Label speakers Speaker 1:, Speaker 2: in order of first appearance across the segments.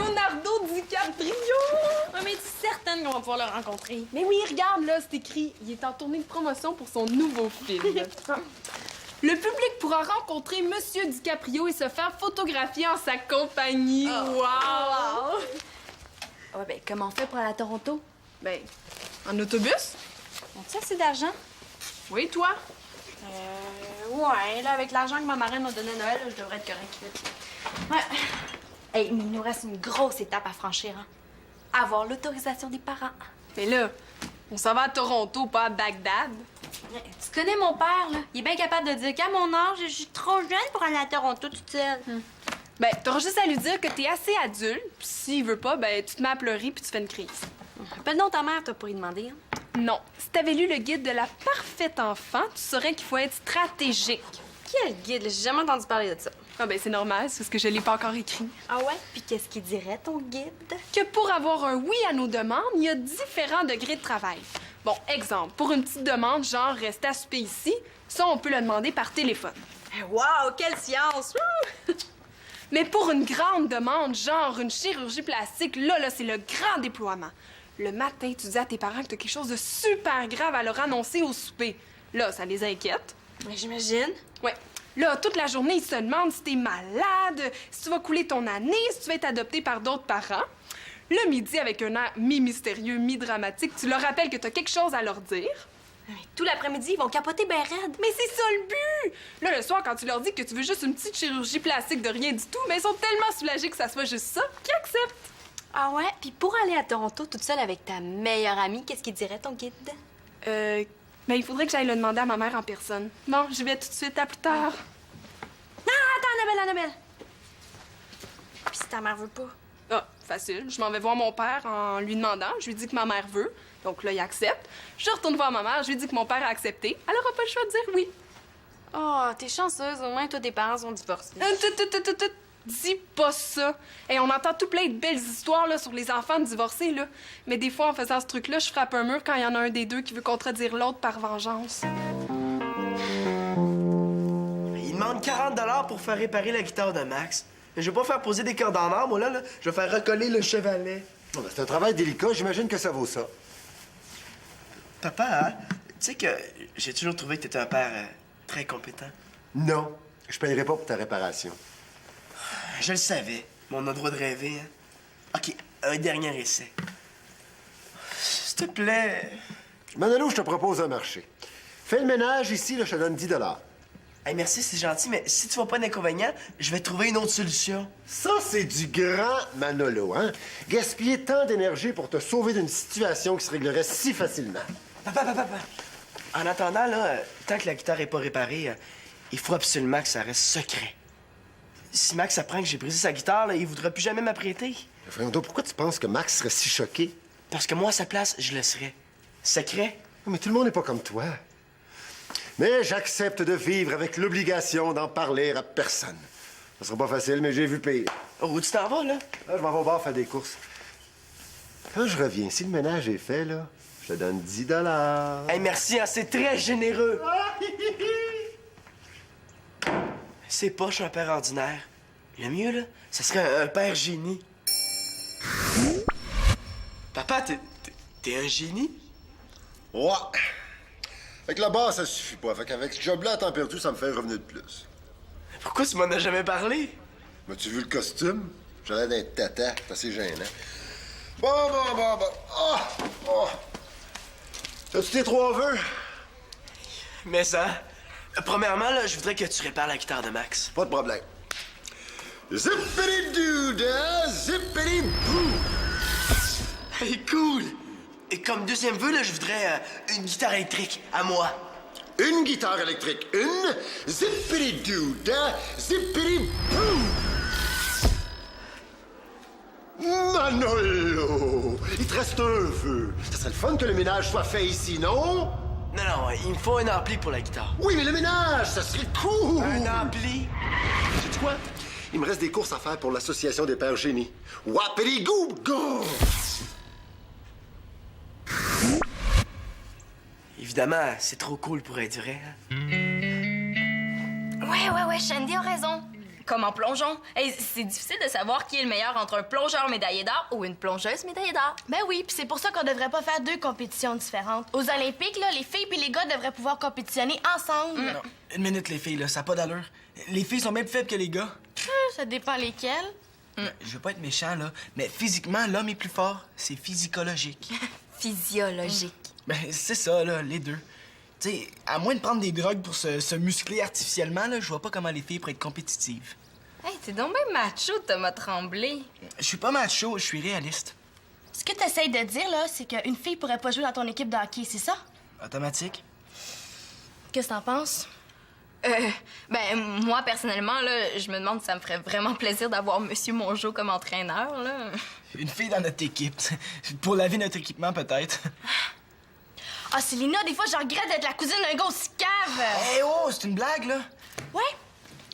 Speaker 1: Leonardo DiCaprio!
Speaker 2: Ouais, mais es-tu certaine qu'on va pouvoir le rencontrer?
Speaker 1: Mais oui, regarde, là, c'est écrit. Il est en tournée de promotion pour son nouveau film. Le public pourra rencontrer Monsieur DiCaprio et se faire photographier en sa compagnie.
Speaker 2: Oh.
Speaker 1: Wow!
Speaker 2: Ouais, ben, comment on fait pour aller à Toronto?
Speaker 1: Ben, en autobus?
Speaker 2: On-tu assez d'argent?
Speaker 1: Oui, toi?
Speaker 2: Ouais, là, avec l'argent que ma marraine m'a donné à Noël, là, je devrais être correct. Ouais. Hey, mais il nous reste une grosse étape à franchir, hein? Avoir l'autorisation des parents.
Speaker 1: Mais là, on s'en va à Toronto, pas à Bagdad.
Speaker 2: Tu connais mon père, là? Il est bien capable de dire qu'à mon âge, je suis trop jeune pour aller à Toronto toute seule.
Speaker 1: Ben, t'auras juste à lui dire que t'es assez adulte, puis s'il veut pas, ben, tu te mets à pleurer puis tu fais une crise.
Speaker 2: Appelle donc ta mère, toi, pour y demander. Hein?
Speaker 1: Non. Si t'avais lu le guide de la parfaite enfant, tu saurais qu'il faut être stratégique.
Speaker 2: Quel guide? J'ai jamais entendu parler de ça.
Speaker 1: Ah ben, c'est normal, c'est parce que je l'ai pas encore écrit.
Speaker 2: Ah ouais? Puis qu'est-ce qu'il dirait, ton guide?
Speaker 1: Que pour avoir un oui à nos demandes, il y a différents degrés de travail. Bon, exemple, pour une petite demande, genre rester à souper ici, ça, on peut le demander par téléphone.
Speaker 2: Wow, quelle science!
Speaker 1: Mais pour une grande demande, genre une chirurgie plastique, là, c'est le grand déploiement. Le matin, tu dis à tes parents que t'as quelque chose de super grave à leur annoncer au souper. Là, ça les inquiète.
Speaker 2: Mais j'imagine.
Speaker 1: Ouais. Là, toute la journée, ils se demandent si t'es malade, si tu vas couler ton année, si tu vas être adopté par d'autres parents. Le midi, avec un air mi-mystérieux, mi-dramatique, tu leur rappelles que t'as quelque chose à leur dire.
Speaker 2: Mais tout l'après-midi, ils vont capoter ben raide.
Speaker 1: Mais c'est ça le but! Là, le soir, quand tu leur dis que tu veux juste une petite chirurgie plastique de rien du tout, mais ils sont tellement soulagés que ça soit juste ça qu'ils acceptent.
Speaker 2: Ah ouais? Puis pour aller à Toronto toute seule avec ta meilleure amie, qu'est-ce qu'il dirait, ton guide?
Speaker 1: Mais il faudrait que j'aille le demander à ma mère en personne. Bon, je vais tout de suite, à plus tard.
Speaker 2: Non, attends, Annabelle! Puis si ta mère veut pas?
Speaker 1: Ah, facile. Je m'en vais voir mon père en lui demandant. Je lui dis que ma mère veut. Donc là, il accepte. Je retourne voir ma mère. Je lui dis que mon père a accepté. Elle aura pas le choix de dire oui.
Speaker 2: Oh, t'es chanceuse. Au moins, toi, tes parents sont divorcés.
Speaker 1: Dis pas ça. Et on entend tout plein de belles histoires là, sur les enfants divorcés, là. Mais des fois, en faisant ce truc-là, je frappe un mur quand il y en a un des deux qui veut contredire l'autre par vengeance.
Speaker 3: Il demande 40 $ pour faire réparer la guitare de Max. Mais je vais pas faire poser des cordes en or, moi, là. Je vais faire recoller le chevalet.
Speaker 4: Bon, ben, c'est un travail délicat. J'imagine que ça vaut ça.
Speaker 3: Papa, hein? Tu sais que j'ai toujours trouvé que t'étais un père très compétent.
Speaker 4: Non, je paierai pas pour ta réparation.
Speaker 3: Je le savais. Mais on a le droit de rêver, hein? OK, un dernier essai. S'il te plaît.
Speaker 4: Manolo, je te propose un marché. Fais le ménage ici, là, je te donne 10 $.
Speaker 3: Hey, merci, c'est gentil, mais si tu vois pas d'inconvénient, je vais trouver une autre solution.
Speaker 4: Ça, c'est du grand Manolo, hein? Gaspiller tant d'énergie pour te sauver d'une situation qui se réglerait si facilement.
Speaker 3: Papa. En attendant, là, tant que la guitare est pas réparée, il faut absolument que ça reste secret. Si Max apprend que j'ai brisé sa guitare, là, il voudra plus jamais m'apprêter.
Speaker 4: Voyons donc, pourquoi tu penses que Max serait si choqué?
Speaker 3: Parce que moi, à sa place, je le serais. Secret?
Speaker 4: Mais tout le monde n'est pas comme toi. Mais j'accepte de vivre avec l'obligation d'en parler à personne. Ça sera pas facile, mais j'ai vu pire.
Speaker 3: Oh, où tu t'en vas, là?
Speaker 4: Là, je m'en vais au bar faire des courses. Quand je reviens, si le ménage est fait, là, je te donne 10 $.
Speaker 3: Hey, merci, hein, c'est très généreux. C'est pas, je suis un père ordinaire. Le mieux, là, ça serait un père génie. Papa, t'es un génie?
Speaker 4: Ouais. Avec la barre, ça suffit pas. Fait qu'avec ce job-là à temps perdu, ça me fait un revenu de plus.
Speaker 3: Pourquoi tu m'en as jamais parlé?
Speaker 4: M'as-tu vu le costume? J'aurais l'air d'un tata. C'est assez gênant. Bon. Oh! As-tu tes 3 vœux?
Speaker 3: Mais ça... Premièrement, là, je voudrais que tu répares la guitare de Max.
Speaker 4: Pas de problème. Zippity-doo-dah, zippity-boo!
Speaker 3: Hey, cool! Et comme deuxième vœu, là, je voudrais une guitare électrique, à moi.
Speaker 4: Une guitare électrique, une. Zippity-doo-dah, zippity-boo! Manolo! Il te reste un vœu. Ça serait le fun que le ménage soit fait ici, non?
Speaker 3: Non, il me faut un ampli pour la guitare.
Speaker 4: Oui, mais le ménage, ça serait cool!
Speaker 3: Un ampli?
Speaker 4: Sais-tu quoi? Il me reste des courses à faire pour l'Association des pères génies. Wapity-goo-go!
Speaker 3: Évidemment, c'est trop cool pour être vrai. Hein?
Speaker 2: Ouais, Shandy a raison. comme en plongeon. Hey, c'est difficile de savoir qui est le meilleur entre un plongeur médaillé d'or ou une plongeuse médaillée d'or.
Speaker 5: Ben oui, puis c'est pour ça qu'on devrait pas faire 2 compétitions différentes. Aux Olympiques, là, les filles et les gars devraient pouvoir compétitionner ensemble.
Speaker 3: Non, une minute, les filles, là, ça n'a pas d'allure. Les filles sont même plus faibles que les gars.
Speaker 5: Ça dépend lesquelles.
Speaker 3: Je veux pas être méchant, là, mais physiquement, l'homme est plus fort. C'est physiologique.
Speaker 2: Physiologique.
Speaker 3: Ben, c'est ça, là, les deux. Tu sais, à moins de prendre des drogues pour se muscler artificiellement, là, je vois pas comment les filles pourraient être compétitives.
Speaker 2: Hey, t'es donc bien macho, Thomas Tremblay.
Speaker 3: Je suis pas macho, je suis réaliste.
Speaker 5: Ce que tu essayes de dire, là, c'est qu'une fille pourrait pas jouer dans ton équipe de hockey, c'est ça?
Speaker 3: Automatique?
Speaker 5: Qu'est-ce que t'en penses?
Speaker 2: Ben, moi, personnellement, là, je me demande si ça me ferait vraiment plaisir d'avoir Monsieur Mongeau comme entraîneur, là.
Speaker 3: Une fille dans notre équipe. Pour laver notre équipement, peut-être.
Speaker 5: Ah, Célina, des fois, je regrette d'être la cousine d'un gars aussi cave.
Speaker 3: Hey, oh, c'est une blague, là?
Speaker 5: Ouais?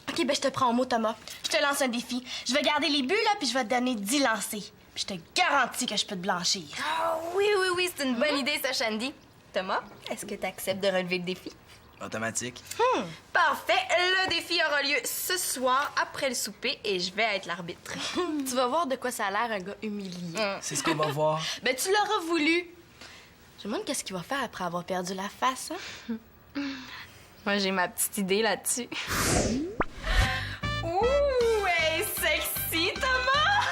Speaker 5: OK, ben je te prends au mot, Thomas. Je te lance un défi. Je vais garder les buts, là, puis je vais te donner 10 lancers. Puis je te garantis que je peux te blanchir.
Speaker 2: Ah oui, c'est une bonne idée, ça, Shandy. Thomas, est-ce que t'acceptes de relever le défi?
Speaker 3: Automatique.
Speaker 2: Parfait. Le défi aura lieu ce soir, après le souper, et je vais être l'arbitre.
Speaker 5: Tu vas voir de quoi ça a l'air, un gars humilié.
Speaker 3: C'est ce qu'on va voir.
Speaker 5: Ben, tu l'auras voulu. Je me demande qu'est-ce qu'il va faire après avoir perdu la face, hein?
Speaker 2: Moi, j'ai ma petite idée là-dessus. Ouh, hey, sexy, Thomas!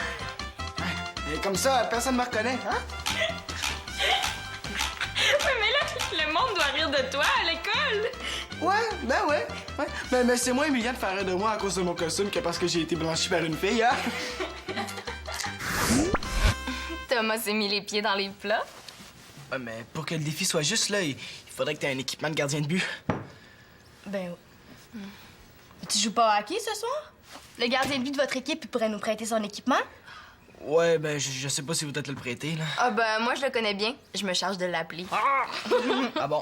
Speaker 3: Et comme ça, personne me reconnaît, hein?
Speaker 2: Mais là, le monde doit rire de toi à l'école.
Speaker 3: Ouais. Mais c'est moins humiliant de faire rire de moi à cause de mon costume que parce que j'ai été blanchi par une fille, hein?
Speaker 2: Thomas s'est mis les pieds dans les plats.
Speaker 3: Ouais, mais pour que le défi soit juste, là, il faudrait que t'aies un équipement de gardien de but.
Speaker 5: Ben, tu joues pas au hockey ce soir? Le gardien de but de votre équipe il pourrait nous prêter son équipement?
Speaker 3: Ouais, ben, je sais pas si vous êtes le prêter, là.
Speaker 2: Ah ben, moi, je le connais bien. Je me charge de l'appeler.
Speaker 3: Ah bon?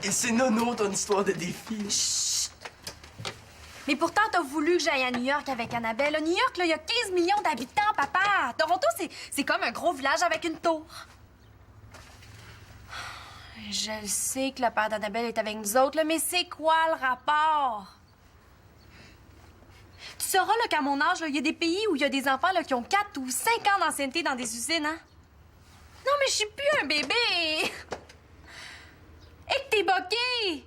Speaker 3: Et c'est nono, ton histoire de défi.
Speaker 6: Mais pourtant, t'as voulu que j'aille à New York avec Annabelle. À New York, là, il y a 15 millions d'habitants, papa. Toronto, c'est comme un gros village avec une tour. Je le sais que le père d'Annabelle est avec nous autres, là, mais c'est quoi le rapport? Tu sauras là, qu'à mon âge, il y a des pays où il y a des enfants là, qui ont 4 ou 5 ans d'ancienneté dans des usines, hein? Non, mais je suis plus un bébé! Et que t'es boqué!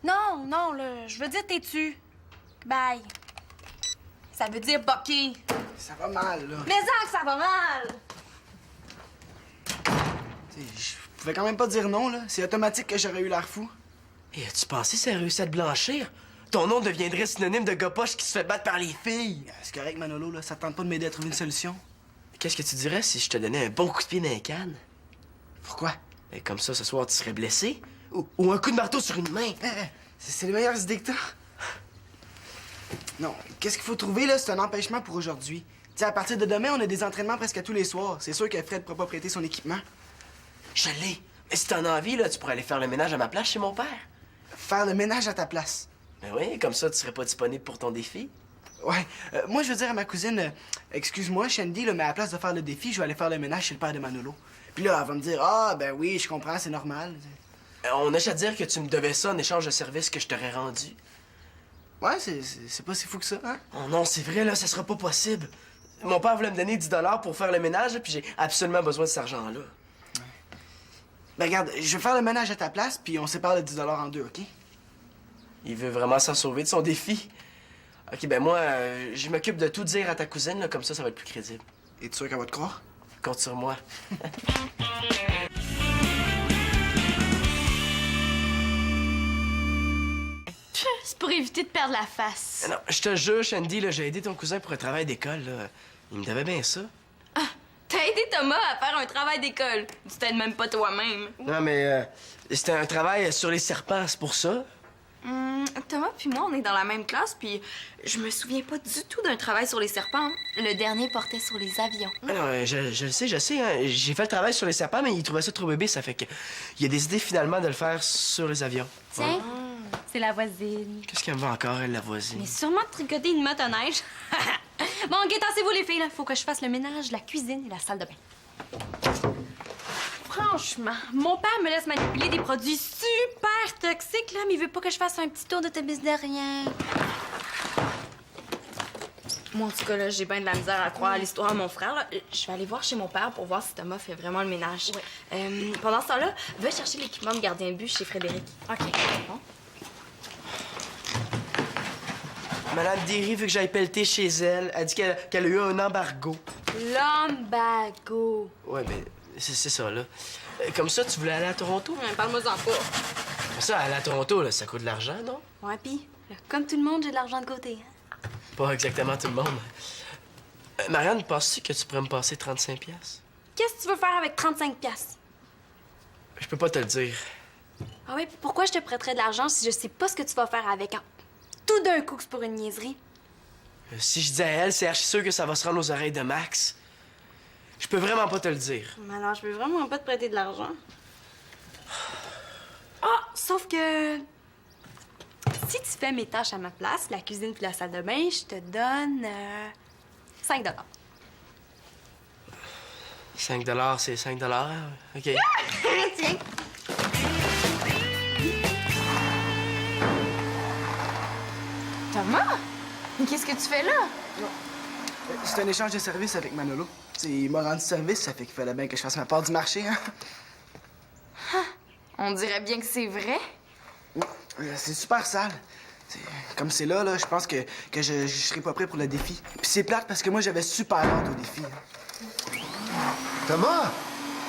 Speaker 6: Non, là, je veux dire t'es-tu. Bye. Ça veut dire boqué.
Speaker 3: Ça va mal, là.
Speaker 6: Mais ça, que ça va mal!
Speaker 3: Je pouvais quand même pas dire non, là. C'est automatique que j'aurais eu l'air fou.
Speaker 7: Et as-tu pensé si elle réussit à te blanchir? Ton nom deviendrait synonyme de gars poche qui se fait battre par les filles.
Speaker 3: C'est correct, Manolo, là. Ça te tente pas de m'aider à trouver une solution?
Speaker 7: Qu'est-ce que tu dirais si je te donnais un bon coup de pied dans les cannes?
Speaker 3: Pourquoi?
Speaker 7: Et comme ça, ce soir, tu serais blessé? Ou un coup de marteau sur une main?
Speaker 3: C'est les meilleures idées que t'as. Non, qu'est-ce qu'il faut trouver, là? C'est un empêchement pour aujourd'hui. Tu sais, à partir de demain, on a des entraînements presque tous les soirs. C'est sûr que Fred pourra pas prêter son équipement.
Speaker 7: Je l'ai. Mais si t'en as envie, là, tu pourrais aller faire le ménage à ma place chez mon père.
Speaker 3: Faire le ménage à ta place.
Speaker 7: Ben oui, comme ça, tu serais pas disponible pour ton défi.
Speaker 3: Ouais. Moi, je veux dire à ma cousine, excuse-moi, Shandy, là, mais à la place de faire le défi, je vais aller faire le ménage chez le père de Manolo. Puis là, elle va me dire, ah, ben oui, je comprends, c'est normal.
Speaker 7: On a à dire que tu me devais ça en échange de services que je t'aurais rendu.
Speaker 3: Ouais, c'est pas si fou que ça, hein?
Speaker 7: Oh non, c'est vrai, là, ça sera pas possible. Mon père voulait me donner 10 $ pour faire le ménage, puis j'ai absolument besoin de cet argent-là.
Speaker 3: Ben regarde, je vais faire le ménage à ta place, puis on sépare le 10 $ en deux, OK?
Speaker 7: Il veut vraiment s'en sauver de son défi. OK, ben moi, je m'occupe de tout dire à ta cousine, là, comme ça va être plus crédible.
Speaker 3: Es-tu sûr qu'elle va te croire?
Speaker 7: Compte sur moi.
Speaker 5: C'est pour éviter de perdre la face.
Speaker 7: Non, je te jure, Shandy, là, j'ai aidé ton cousin pour un travail d'école, là. Il me devait bien ça.
Speaker 2: T'as aidé Thomas à faire un travail d'école. Tu t'aides même pas toi-même.
Speaker 7: Non, mais c'était un travail sur les serpents, c'est pour ça.
Speaker 2: Thomas puis moi, on est dans la même classe, puis je me souviens pas du tout d'un travail sur les serpents. Le dernier portait sur les avions.
Speaker 7: Ah non, je le sais, hein. J'ai fait le travail sur les serpents, mais il trouvait ça trop bébé, ça fait que... Il a décidé finalement de le faire sur les avions.
Speaker 6: Tiens, c'est la voisine.
Speaker 7: Qu'est-ce qu'elle me va encore, elle, la voisine?
Speaker 6: Mais sûrement de tricoter une motoneige. Bon, tassez-vous les filles, là. Faut que je fasse le ménage, la cuisine et la salle de bain.
Speaker 5: Prends
Speaker 2: franchement, mon père me laisse manipuler des produits super toxiques, là, mais il veut pas que je fasse un petit tour d'autobus de rien. Moi, en tout cas, là, j'ai bien de la misère à croire à l'histoire de mon frère. Là. Je vais aller voir chez mon père pour voir si Thomas fait vraiment le ménage. Pendant ce temps-là, va chercher l'équipement de gardien de but chez Frédéric. OK. Bon.
Speaker 3: Madame Derry veut que j'aille pelleter chez elle. Elle dit qu'elle a eu un embargo.
Speaker 2: L'embargo.
Speaker 3: Ouais, mais c'est ça, là. Comme ça, tu voulais aller à Toronto?
Speaker 2: Parle-moi-en pas.
Speaker 3: Ça, aller à Toronto, là, ça coûte de l'argent, non?
Speaker 2: Ouais, pis, comme tout le monde, j'ai de l'argent de côté.
Speaker 3: Pas exactement tout le monde. Marianne, penses-tu que tu pourrais me passer 35$?
Speaker 2: Qu'est-ce que tu veux faire avec 35$?
Speaker 3: Je peux pas te le dire.
Speaker 2: Ah oui, pourquoi je te prêterais de l'argent si je sais pas ce que tu vas faire avec? Tout d'un coup, que c'est pour une niaiserie.
Speaker 3: Si je dis à elle, c'est archi sûr que ça va se rendre aux oreilles de Max. Je peux vraiment pas te le dire.
Speaker 2: Mais alors, je peux vraiment pas te prêter de l'argent. Ah, sauf que... si tu fais mes tâches à ma place, la cuisine puis la salle de bain, je te donne 5 $.
Speaker 3: 5$, c'est 5$. OK.
Speaker 2: Tiens.
Speaker 1: Thomas? Mais qu'est-ce que tu fais là?
Speaker 8: C'est un échange de services avec Manolo. T'sais, il m'a rendu service, ça fait qu'il fallait bien que je fasse ma part du marché, hein?
Speaker 1: On dirait bien que c'est vrai.
Speaker 8: C'est super sale. Comme c'est là, je pense que je serai pas prêt pour le défi. Puis c'est plate parce que moi, j'avais super hâte au défi.
Speaker 4: Thomas!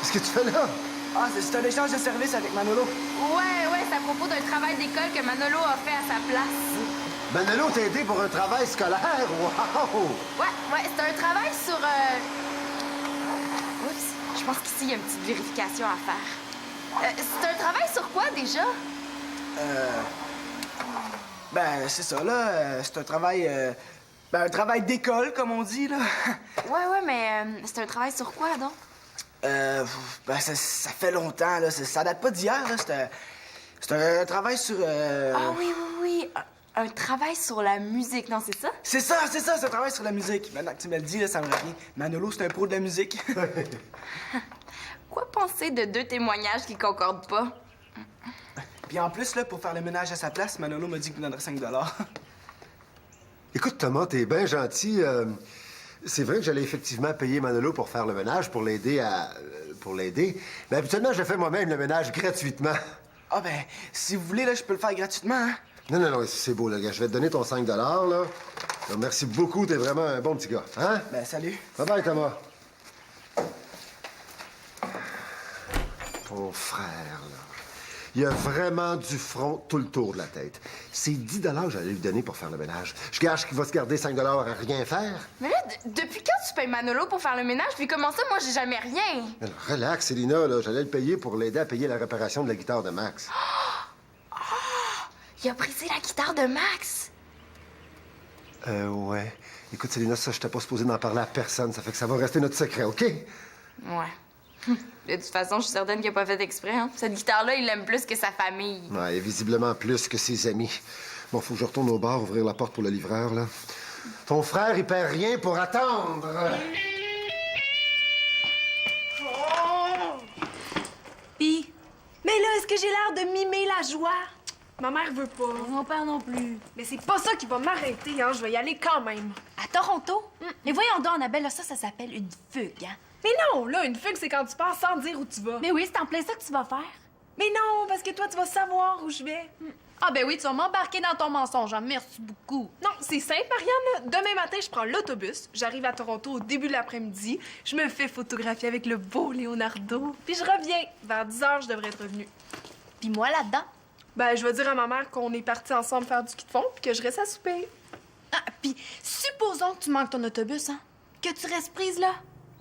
Speaker 4: Qu'est-ce que tu fais là?
Speaker 8: Ah, c'est un échange de services avec Manolo.
Speaker 1: Ouais, c'est à propos d'un travail d'école que Manolo a fait à sa place.
Speaker 4: Manolo t'a aidé pour un travail scolaire? Wow!
Speaker 1: Ouais, c'est un travail sur... Oups, je pense qu'ici, il y a une petite vérification à faire. C'est un travail sur quoi, déjà?
Speaker 8: Ben, c'est ça, là. C'est un travail... un travail d'école, comme on dit, là.
Speaker 1: Ouais, mais c'est un travail sur quoi, donc?
Speaker 8: Ben, ça fait longtemps, là. Ça date pas d'hier, là. C'est un travail sur...
Speaker 1: Ah oui. Un travail sur la musique, non, c'est ça?
Speaker 8: C'est ça, c'est un travail sur la musique. Maintenant que tu me le dis, là, ça me revient. Manolo, c'est un pro de la musique.
Speaker 1: Quoi penser de deux témoignages qui concordent pas?
Speaker 8: Puis en plus, là, pour faire le ménage à sa place, Manolo m'a dit qu'il me donnerait 5$.
Speaker 4: Écoute, Thomas, t'es bien gentil. C'est vrai que j'allais effectivement payer Manolo pour faire le ménage, pour l'aider pour l'aider. Mais habituellement, je fais moi-même le ménage gratuitement.
Speaker 8: Ah ben, si vous voulez, là, je peux le faire gratuitement, hein?
Speaker 4: Non, c'est beau, là, gars. Je vais te donner ton 5$, là. Alors, merci beaucoup, t'es vraiment un bon petit gars, hein?
Speaker 8: Ben, salut.
Speaker 4: Bye-bye, Thomas. Ton frère, là. Il a vraiment du front tout le tour de la tête. C'est 10$ que j'allais lui donner pour faire le ménage. Je gâche qu'il va se garder 5$ à rien faire.
Speaker 1: Mais là, depuis quand tu payes Manolo pour faire le ménage? Puis comment ça, moi, j'ai jamais rien?
Speaker 4: Alors, relax, Célina, là. J'allais le payer pour l'aider à payer la réparation de la guitare de Max.
Speaker 1: Il a brisé la guitare de Max.
Speaker 4: Ouais. Écoute, Célina, ça, je t'ai pas supposé d'en parler à personne. Ça fait que ça va rester notre secret, OK?
Speaker 1: Ouais. De toute façon, je suis certaine qu'il a pas fait exprès, hein. Cette guitare-là, il l'aime plus que sa famille.
Speaker 4: Ouais, visiblement plus que ses amis. Bon, faut que je retourne au bar ouvrir la porte pour le livreur, là. Ton frère, il perd rien pour attendre.
Speaker 2: Pis,
Speaker 1: Mais là, est-ce que j'ai l'air de mimer la joie?
Speaker 6: Ma mère veut pas.
Speaker 2: mon père non plus.
Speaker 6: Mais c'est pas ça qui va m'arrêter, hein. Je vais y aller quand même.
Speaker 2: À Toronto? Mais voyons donc, Annabelle, là, ça s'appelle une fugue, hein?
Speaker 6: Mais non, là, une fugue, c'est quand tu pars sans dire où tu vas.
Speaker 2: Mais oui, c'est en plein ça que tu vas faire.
Speaker 6: Mais non, parce que toi, tu vas savoir où je vais.
Speaker 2: Ah ben oui, tu vas m'embarquer dans ton mensonge, hein. Merci beaucoup.
Speaker 6: Non, c'est simple, Marianne. Là. Demain matin, je prends l'autobus. J'arrive à Toronto au début de l'après-midi. Je me fais photographier avec le beau Leonardo. Puis je reviens. Vers 10h, je devrais être revenue.
Speaker 2: Puis moi, là-dedans?
Speaker 6: Ben, je vais dire à ma mère qu'on est partis ensemble faire du ski de fond puis que je reste à souper.
Speaker 2: Ah, puis supposons que tu manques ton autobus, hein? Que tu restes prise, là?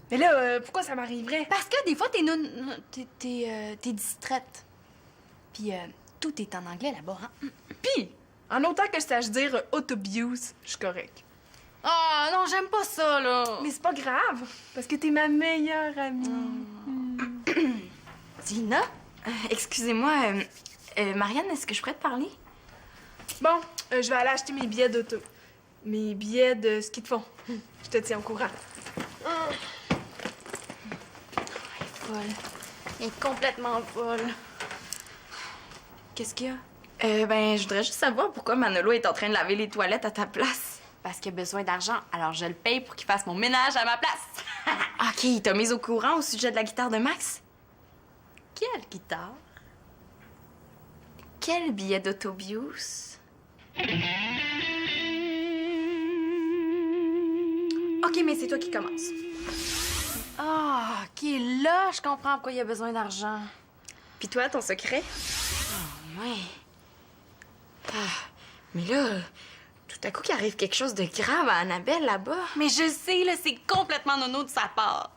Speaker 6: Mais là, pourquoi ça m'arriverait?
Speaker 2: Parce que des fois, t'es distraite. Puis tout est en anglais là-bas, hein?
Speaker 6: Puis, en autant que je sache dire autobus, je suis correct.
Speaker 2: Ah non, j'aime pas ça, là.
Speaker 6: Mais c'est pas grave, parce que t'es ma meilleure amie.
Speaker 2: Dina? Excusez-moi, Marianne, est-ce que je pourrais te parler?
Speaker 6: Bon, je vais aller acheter mes billets d'auto. Mes billets de ski de fond. Je te tiens au courant.
Speaker 2: Folle. Elle est complètement folle.
Speaker 6: Qu'est-ce qu'il y a?
Speaker 2: Je voudrais juste savoir pourquoi Manolo est en train de laver les toilettes à ta place.
Speaker 6: Parce qu'il a besoin d'argent, alors je le paye pour qu'il fasse mon ménage à ma place.
Speaker 2: OK, il t'a mise au courant au sujet de la guitare de Max?
Speaker 6: Quelle guitare?
Speaker 2: Quel billet d'autobus? OK, mais c'est toi qui commence.
Speaker 6: Ah, OK, là, je comprends pourquoi il a besoin d'argent.
Speaker 2: Puis toi, ton secret?
Speaker 6: Ouais.
Speaker 2: Mais là, tout à coup, qu'il arrive quelque chose de grave à Annabelle là-bas.
Speaker 6: Mais je sais, là, c'est complètement nono de sa part.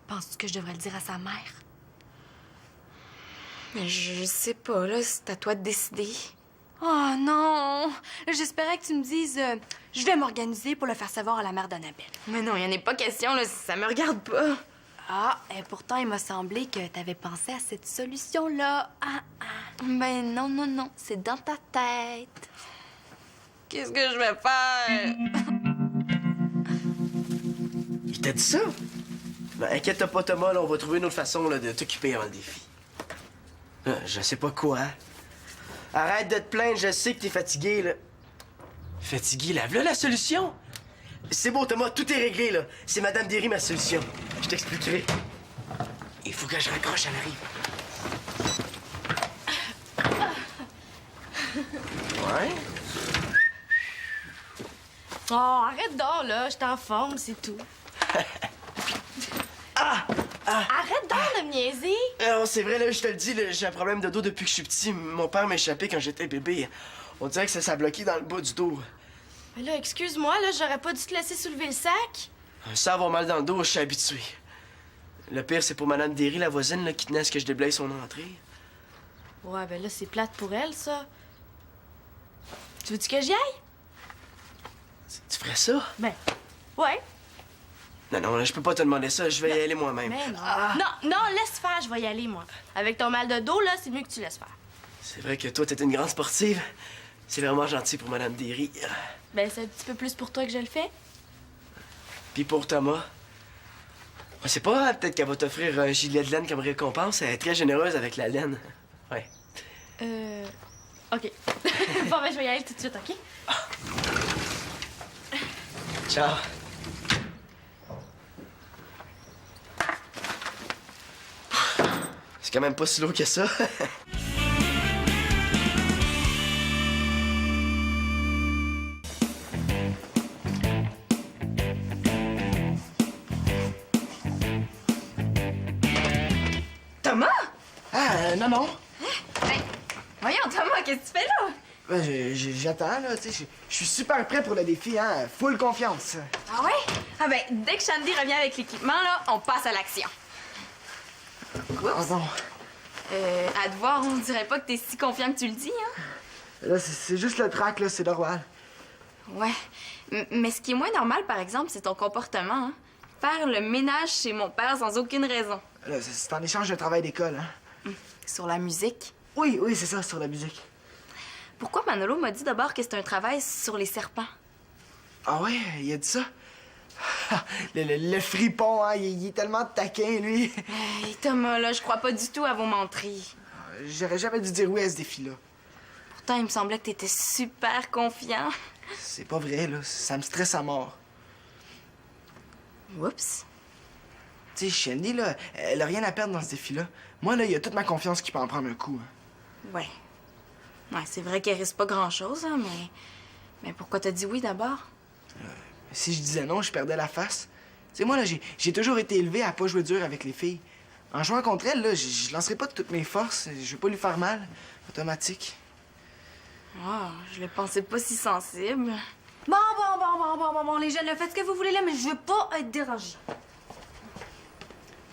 Speaker 6: Penses-tu que je devrais le dire à sa mère?
Speaker 2: Mais je sais pas, là, c'est à toi de décider.
Speaker 6: Oh non! Là, j'espérais que tu me dises je vais m'organiser pour le faire savoir à la mère d'Annabelle.
Speaker 2: Mais non, il en est pas question, là, ça me regarde pas.
Speaker 6: Ah, et pourtant, il m'a semblé que t'avais pensé à cette solution-là.
Speaker 2: Ben non, non, non, c'est dans ta tête.
Speaker 6: Qu'est-ce que je vais faire?
Speaker 3: Il t'a dit ça? Ben, inquiète pas, Thomas, là, on va trouver une autre façon là, de t'occuper avant le défi. Je sais pas quoi. Arrête de te plaindre, je sais que t'es fatigué, là. Fatigué, là, voilà la solution! C'est beau, Thomas, tout est réglé, là. C'est Madame Derry, ma solution. Je t'expliquerai. Il faut que je raccroche, elle arrive. Ouais?
Speaker 5: Oh, arrête donc, là. Je suis en forme, c'est tout. Arrête donc de me niaiser.
Speaker 3: Non, c'est vrai, là, je te le dis, là, j'ai un problème de dos depuis que je suis petit. Mon père m'a échappé quand j'étais bébé. On dirait que ça s'est bloqué dans le bas du dos.
Speaker 5: Mais là, excuse-moi, là, j'aurais pas dû te laisser soulever le sac.
Speaker 3: Ça avoir mal dans le dos, je suis habitué. Le pire, c'est pour Madame Derry, la voisine, là, qui tenait à ce que je déblaye son entrée.
Speaker 5: Ouais, ben là, c'est plate pour elle, ça. Tu veux-tu que j'y aille?
Speaker 3: Tu ferais ça?
Speaker 5: Ben, ouais.
Speaker 3: Non, non, là, je peux pas te demander ça. Je vais y aller moi-même.
Speaker 5: Mais non. Non, laisse faire, je vais y aller, moi. Avec ton mal de dos, là, c'est mieux que tu laisses faire.
Speaker 3: C'est vrai que toi, t'es une grande sportive. C'est vraiment gentil pour Madame Derry.
Speaker 5: Ben, c'est un petit peu plus pour toi que je le fais.
Speaker 3: Puis pour Thomas. On sait pas, peut-être qu'elle va t'offrir un gilet de laine comme récompense. Elle est très généreuse avec la laine. Ouais.
Speaker 5: OK. Bon, ben, je vais y aller tout de suite, OK?
Speaker 3: Ciao. C'est quand même pas si lourd que ça.
Speaker 2: Thomas?
Speaker 8: Non, non.
Speaker 2: Hey, voyons, Thomas, qu'est-ce que tu fais là?
Speaker 8: J'attends, là, tu sais. Je suis super prêt pour le défi, hein. Full confiance.
Speaker 2: Ah ouais? Ah ben, dès que Shandy revient avec l'équipement, là, on passe à l'action.
Speaker 8: Ah bon.
Speaker 2: À te voir, on dirait pas que t'es si confiant que tu le dis, hein?
Speaker 8: Là, c'est juste le track, là, c'est normal.
Speaker 2: Ouais. Mais ce qui est moins normal, par exemple, c'est ton comportement, hein? Faire le ménage chez mon père sans aucune raison.
Speaker 8: Là, c'est en échange de travail d'école, hein.
Speaker 2: Sur la musique.
Speaker 8: Oui, c'est ça, sur la musique.
Speaker 2: Pourquoi Manolo m'a dit d'abord que c'est un travail sur les serpents?
Speaker 8: Ah ouais, il a dit ça? le fripon, hein, il est tellement taquin, lui.
Speaker 2: Hey, Thomas, là, je crois pas du tout à vos menteries.
Speaker 8: J'aurais jamais dû dire oui à ce défi-là.
Speaker 2: Pourtant, il me semblait que t'étais super confiant.
Speaker 8: C'est pas vrai, là. Ça me stresse à mort.
Speaker 2: Oups.
Speaker 8: Tu sais, Shandy, là, elle a rien à perdre dans ce défi-là. Moi, là, il y a toute ma confiance qui peut en prendre un coup. Hein.
Speaker 2: Ouais. Ouais, c'est vrai qu'elle risque pas grand-chose, hein, mais pourquoi t'as dit oui d'abord?
Speaker 8: Si je disais non, je perdais la face. Tu sais, moi, là, j'ai toujours été élevé à pas jouer dur avec les filles. En jouant contre elle, là, je lancerai pas de toutes mes forces. Je veux pas lui faire mal. Automatique.
Speaker 2: Ah, je le pensais pas si sensible.
Speaker 6: Bon, les jeunes, là, faites ce que vous voulez là, mais je veux pas être dérangée.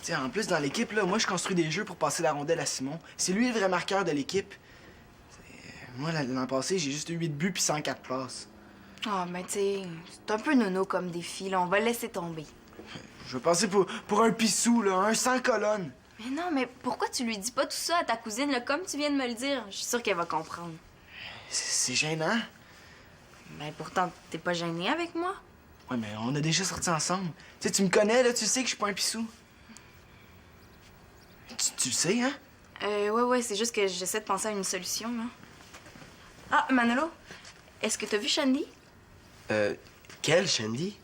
Speaker 8: Tu sais, en plus, dans l'équipe, là, moi, je construis des jeux pour passer la rondelle à Simon. C'est lui le vrai marqueur de l'équipe. Moi, l'an passé, j'ai juste eu 8 buts puis 104 passes.
Speaker 2: Ah, mais tu sais, c'est un peu nono comme défi, là. On va le laisser tomber.
Speaker 8: Je vais passer pour un pissou, là, un sans colonne.
Speaker 2: Mais non, mais pourquoi tu lui dis pas tout ça à ta cousine, là, comme tu viens de me le dire? Je suis sûre qu'elle va comprendre.
Speaker 8: C'est gênant.
Speaker 2: Mais pourtant, t'es pas gêné avec moi?
Speaker 8: Ouais, mais on a déjà sorti ensemble. Tu sais, tu me connais, là, tu sais que je suis pas un pissou. Tu le sais, hein?
Speaker 2: Ouais, c'est juste que j'essaie de penser à une solution, là. Ah, Manolo, est-ce que t'as vu Shandy?
Speaker 7: Quelle, Shandy?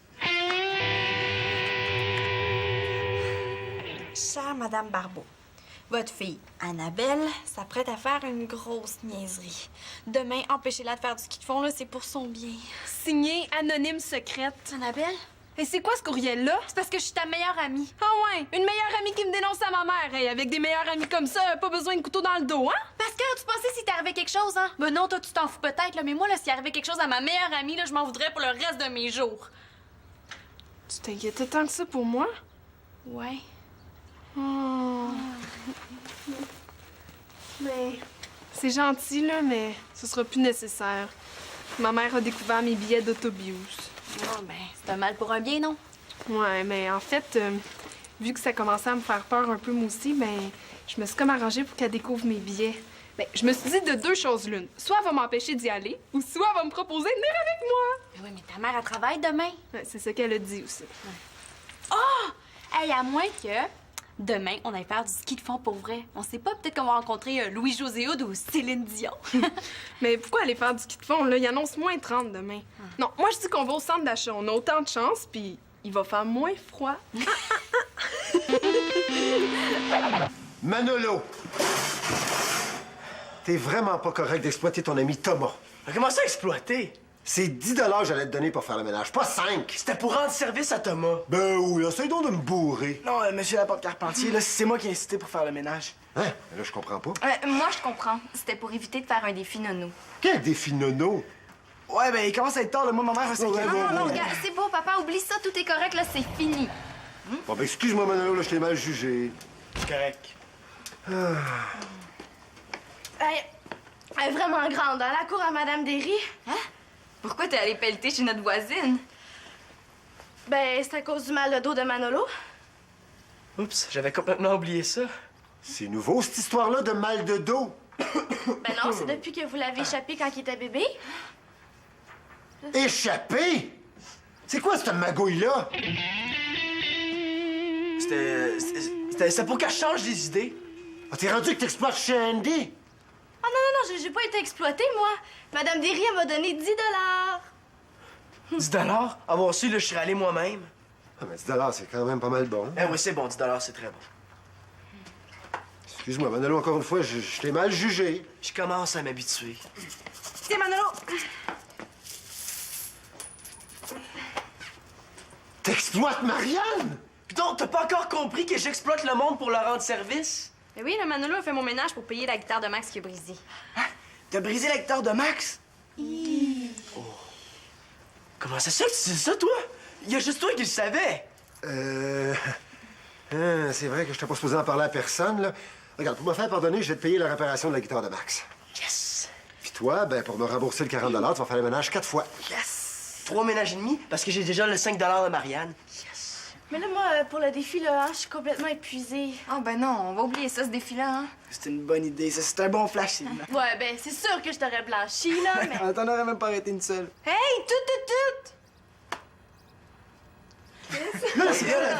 Speaker 2: Chère Madame Barbeau, votre fille, Annabelle, s'apprête à faire une grosse niaiserie. Demain, empêchez-la de faire du ski de fond, là, c'est pour son bien.
Speaker 1: Signé anonyme secrète.
Speaker 2: Annabelle?
Speaker 1: Et c'est quoi ce courriel-là?
Speaker 6: C'est parce que je suis ta meilleure amie.
Speaker 1: Ah ouais, une meilleure amie qui me dénonce à ma mère. Hey, avec des meilleurs amis comme ça, pas besoin de couteau dans le dos, hein?
Speaker 6: Pascal, tu pensais si t'arrivait quelque chose, hein? Ben non, toi, tu t'en fous peut-être, là, mais moi, là, s'il arrivait quelque chose à ma meilleure amie, là, je m'en voudrais pour le reste de mes jours.
Speaker 1: Tu t'inquiétais tant que ça pour moi?
Speaker 2: Ouais.
Speaker 1: Oh. Mais c'est gentil, là, mais ce sera plus nécessaire. Ma mère a découvert mes billets d'autobus.
Speaker 6: Ah, ben, c'est un mal pour un bien, non?
Speaker 1: Ouais, mais en fait, vu que ça commençait à me faire peur un peu moi aussi, ben, je me suis comme arrangée pour qu'elle découvre mes billets. Ben, je me suis dit de deux choses l'une. Soit elle va m'empêcher d'y aller, ou soit elle va me proposer de venir avec moi.
Speaker 6: Ben oui, mais ta mère, elle travaille demain.
Speaker 1: Ouais, c'est ce qu'elle a dit aussi.
Speaker 6: Hey, à moins que demain, on aille faire du ski de fond pour vrai. On sait pas, peut-être qu'on va rencontrer Louis-José Hood ou Céline Dion.
Speaker 1: Mais pourquoi aller faire du ski de fond, là? Il annonce moins 30 demain. Non, moi, je dis qu'on va au centre d'achat. On a autant de chance, puis il va faire moins froid.
Speaker 4: Manolo! T'es vraiment pas correct d'exploiter ton ami Thomas.
Speaker 7: Mais comment ça exploiter?
Speaker 4: C'est 10 $ j'allais te donner pour faire le ménage, pas 5.
Speaker 7: C'était pour rendre service à Thomas.
Speaker 4: Ben oui, essaye donc de me bourrer.
Speaker 8: Non, monsieur Laporte Carpentier, là, c'est moi qui ai incité pour faire le ménage.
Speaker 4: Hein? Là, je comprends pas.
Speaker 2: Moi, je comprends. C'était pour éviter de faire un défi nono.
Speaker 4: Quel défi nono?
Speaker 8: Ouais, ben, il commence à être tard, là. Moi, ma mère va s'inquiéter.
Speaker 2: Non, regarde, c'est bon, papa, oublie ça, tout est correct, là, c'est fini.
Speaker 4: Bon, ben excuse-moi, Manolo, là, je t'ai mal jugé.
Speaker 7: Correct.
Speaker 5: Elle est vraiment grande, hein, la cour à Madame Derry.
Speaker 2: Pourquoi t'es allée pelleter chez notre voisine?
Speaker 5: Ben, c'est à cause du mal de dos de Manolo.
Speaker 7: Oups, j'avais complètement oublié ça.
Speaker 4: C'est nouveau, cette histoire-là de mal de dos.
Speaker 5: Ben non, c'est depuis que vous l'avez échappé quand il était bébé.
Speaker 4: Échappé? C'est quoi cette magouille-là?
Speaker 7: C'était pour qu'elle change des idées.
Speaker 4: Ah, t'es rendu que t'exploites chez Andy?
Speaker 5: Oh non, j'ai pas été exploitée, moi. Madame Derry, elle m'a donné 10 $.
Speaker 7: 10 $? Avoir su, là, je serais allé moi-même.
Speaker 4: Ah, mais 10 $, c'est quand même pas mal bon.
Speaker 7: Eh oui, c'est bon, 10 $, c'est très bon.
Speaker 4: Excuse-moi, Manolo, encore une fois, je t'ai mal jugé.
Speaker 7: Je commence à m'habituer.
Speaker 2: Tiens, Manolo!
Speaker 4: T'exploites Marianne?
Speaker 7: Puis donc, t'as pas encore compris que j'exploite le monde pour leur rendre service?
Speaker 2: Mais oui, le Manolo a fait mon ménage pour payer la guitare de Max qui a brisé.
Speaker 8: T'as brisé la guitare de Max?
Speaker 7: Oh. Comment ça se fait que tu dis ça, toi? Il y a juste toi qui le savais.
Speaker 4: C'est vrai que je t'ai pas supposé en parler à personne, là. Regarde, pour me faire pardonner, je vais te payer la réparation de la guitare de Max.
Speaker 7: Yes!
Speaker 4: Puis toi, ben, pour me rembourser le 40 $, tu vas faire le ménage 4 fois.
Speaker 7: Yes! 3 ménages et demi, parce que j'ai déjà le 5 $ de Marianne. Yes!
Speaker 5: Mais là, moi, pour le défi, là, je suis complètement épuisée.
Speaker 2: Ah ben non, on va oublier ça, ce défi-là, hein?
Speaker 8: C'est une bonne idée, ça. C'est un bon flash, Sylvain.
Speaker 5: Ouais, ben, c'est sûr que je t'aurais blanchi, là, mais...
Speaker 8: Ah, t'en aurais même pas arrêté une seule.
Speaker 2: Hey, tout!
Speaker 4: Là, c'est bien, la